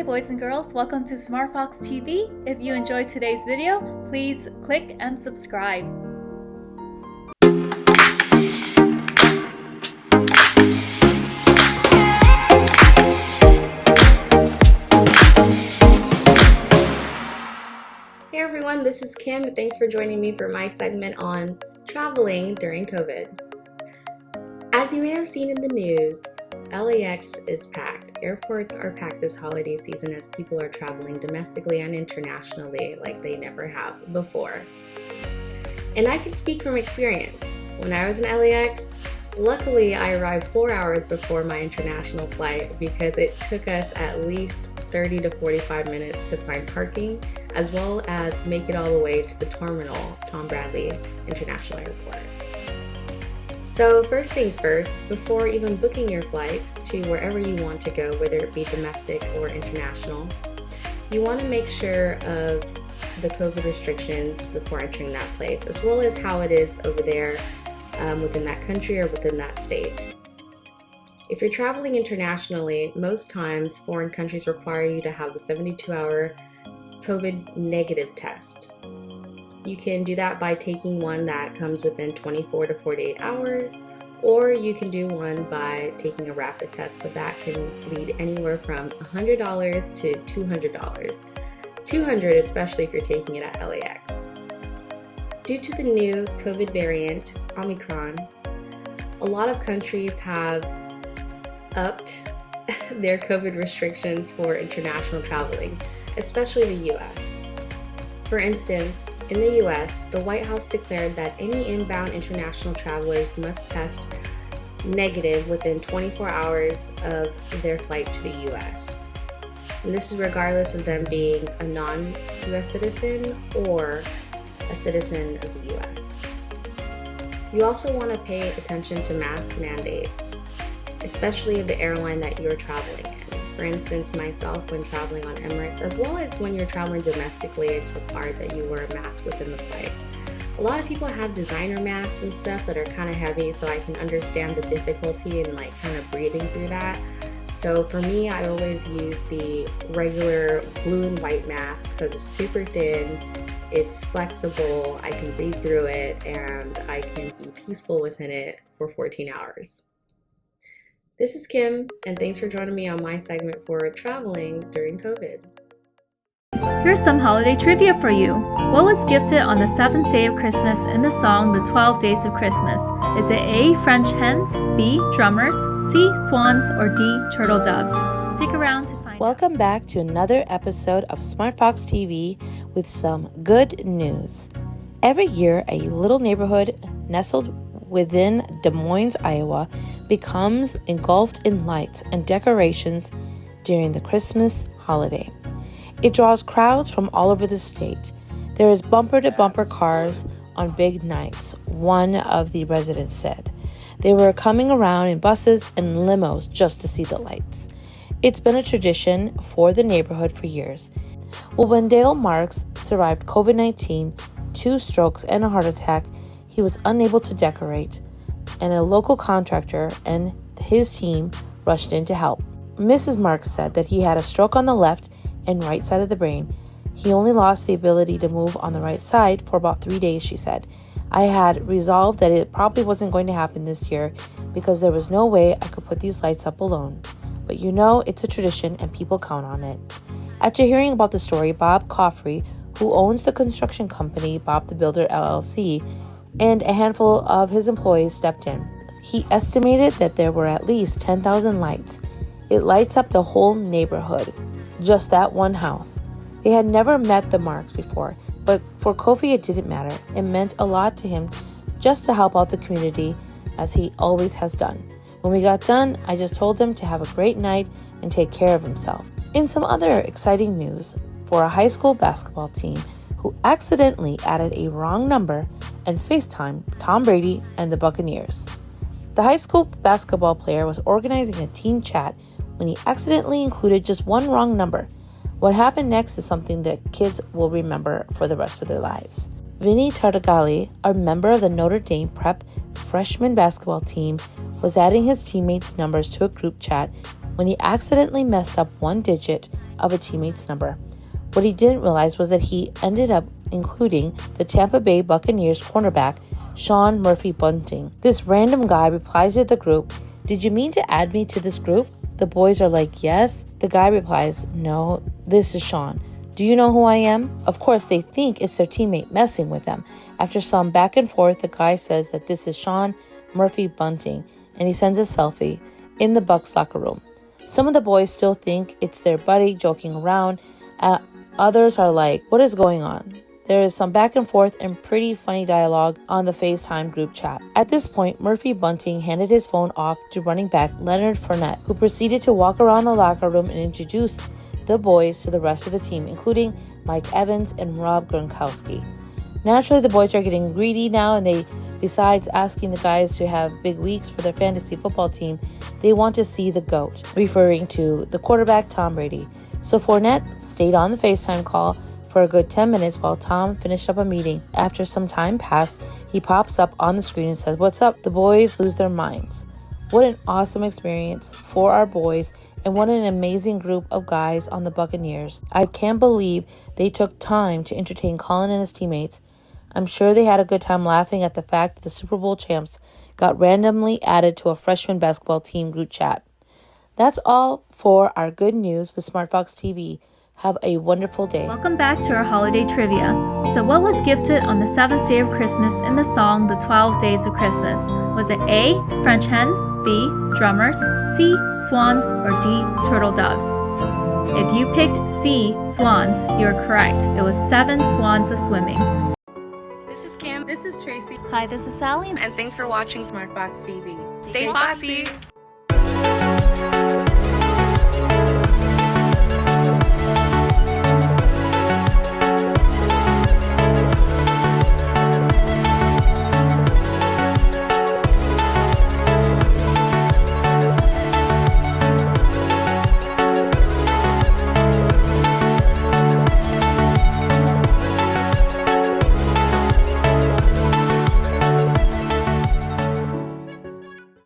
boys and girls, welcome to SmartFoxTV. If you enjoyed today's video, please click and subscribe. Hey everyone, this is Kim. Thanks for joining me for my segment on traveling during COVID. As you may have seen in the news, LAX is packed. Airports are packed this holiday season as people are traveling domestically and internationally like they never have before. And I can speak from experience. When I was in LAX, luckily I arrived 4 hours before my international flight because it took us at least 30 to 45 minutes to find parking, as well as make it all the way to the terminal, Tom Bradley International Airport. So first things first, before even booking your flight to wherever you want to go, whether it be domestic or international, you want to make sure of the COVID restrictions before entering that place, as well as how it is over there within that country or within that state. If you're traveling internationally, most times foreign countries require you to have the 72-hour COVID negative test. You can do that by taking one that comes within 24 to 48 hours, or you can do one by taking a rapid test, but that can lead anywhere from $100 to $200. $200 especially if you're taking it at LAX. Due to the new COVID variant, Omicron, a lot of countries have upped their COVID restrictions for international traveling, especially the US. For instance, in the US, the White House declared that any inbound international travelers must test negative within 24 hours of their flight to the US. And this is regardless of them being a non-US citizen or a citizen of the US. You also want to pay attention to mask mandates, especially of the airline that you're traveling in. For instance, myself, when traveling on Emirates, as well as when you're traveling domestically, it's required that you wear a mask within the flight. A lot of people have designer masks and stuff that are kind of heavy, so I can understand the difficulty in kind of breathing through that. So for me, I always use the regular blue and white mask because it's super thin, it's flexible, I can breathe through it, and I can be peaceful within it for 14 hours. This is Kim, and thanks for joining me on my segment for traveling during COVID. Here's some holiday trivia for you. What was gifted on the 7th day of Christmas in the song The 12 Days of Christmas? Is it A, French hens, B, drummers, C, swans, or D, turtle doves? Stick around to find out. Welcome back to another episode of SmartFoxTV with some good news. Every year, a little neighborhood nestled within Des Moines, Iowa, becomes engulfed in lights and decorations during the Christmas holiday. It draws crowds from all over the state. There is bumper-to-bumper cars on big nights, one of the residents said. They were coming around in buses and limos just to see the lights. It's been a tradition for the neighborhood for years. Well, when Dale Marks survived COVID-19, 2 strokes and a heart attack, he was unable to decorate, and a local contractor and his team rushed in to help. Mrs. Marks said that he had a stroke on the left and right side of the brain. He only lost the ability to move on the right side for about 3 days, she said. I had resolved that it probably wasn't going to happen this year because there was no way I could put these lights up alone. But it's a tradition and people count on it. After hearing about the story, Bob Coffrey, who owns the construction company Bob the Builder LLC, and a handful of his employees stepped in. He estimated that there were at least 10,000 lights. It lights up the whole neighborhood, just that one house. They had never met the Marks before, but for Kofi it didn't matter. It meant a lot to him just to help out the community, as he always has done. When we got done, I just told him to have a great night and take care of himself. In some other exciting news, for a high school basketball team who accidentally added a wrong number and FaceTimed Tom Brady and the Buccaneers. The high school basketball player was organizing a team chat when he accidentally included just one wrong number. What happened next is something that kids will remember for the rest of their lives. Vinny Tartagalli, a member of the Notre Dame Prep freshman basketball team, was adding his teammates' numbers to a group chat when he accidentally messed up one digit of a teammate's number. What he didn't realize was that he ended up including the Tampa Bay Buccaneers cornerback, Sean Murphy Bunting. This random guy replies to the group, "Did you mean to add me to this group?" The boys are like, "Yes." The guy replies, "No, this is Sean. Do you know who I am?" Of course, they think it's their teammate messing with them. After some back and forth, the guy says that this is Sean Murphy Bunting, and he sends a selfie in the Bucs locker room. Some of the boys still think it's their buddy joking around. Others are like, "What is going on?" There is some back and forth and pretty funny dialogue on the FaceTime group chat. At this point, Murphy Bunting handed his phone off to running back Leonard Fournette, who proceeded to walk around the locker room and introduce the boys to the rest of the team, including Mike Evans and Rob Gronkowski. Naturally, the boys are getting greedy now, and besides asking the guys to have big weeks for their fantasy football team, they want to see the GOAT, referring to the quarterback Tom Brady. So Fournette stayed on the FaceTime call for a good 10 minutes while Tom finished up a meeting. After some time passed, he pops up on the screen and says, "What's up?" The boys lose their minds. What an awesome experience for our boys, and what an amazing group of guys on the Buccaneers. I can't believe they took time to entertain Colin and his teammates. I'm sure they had a good time laughing at the fact that the Super Bowl champs got randomly added to a freshman basketball team group chat. That's all for our good news with SmartFox TV. Have a wonderful day. Welcome back to our holiday trivia. So what was gifted on the 7th day of Christmas in the song The 12 Days of Christmas? Was it A, French hens, B, drummers, C, swans, or D, turtle doves? If you picked C, swans, you're correct. It was 7 swans a-swimming. This is Kim. This is Tracy. Hi, this is Sally. And thanks for watching SmartFox TV. Stay Foxy!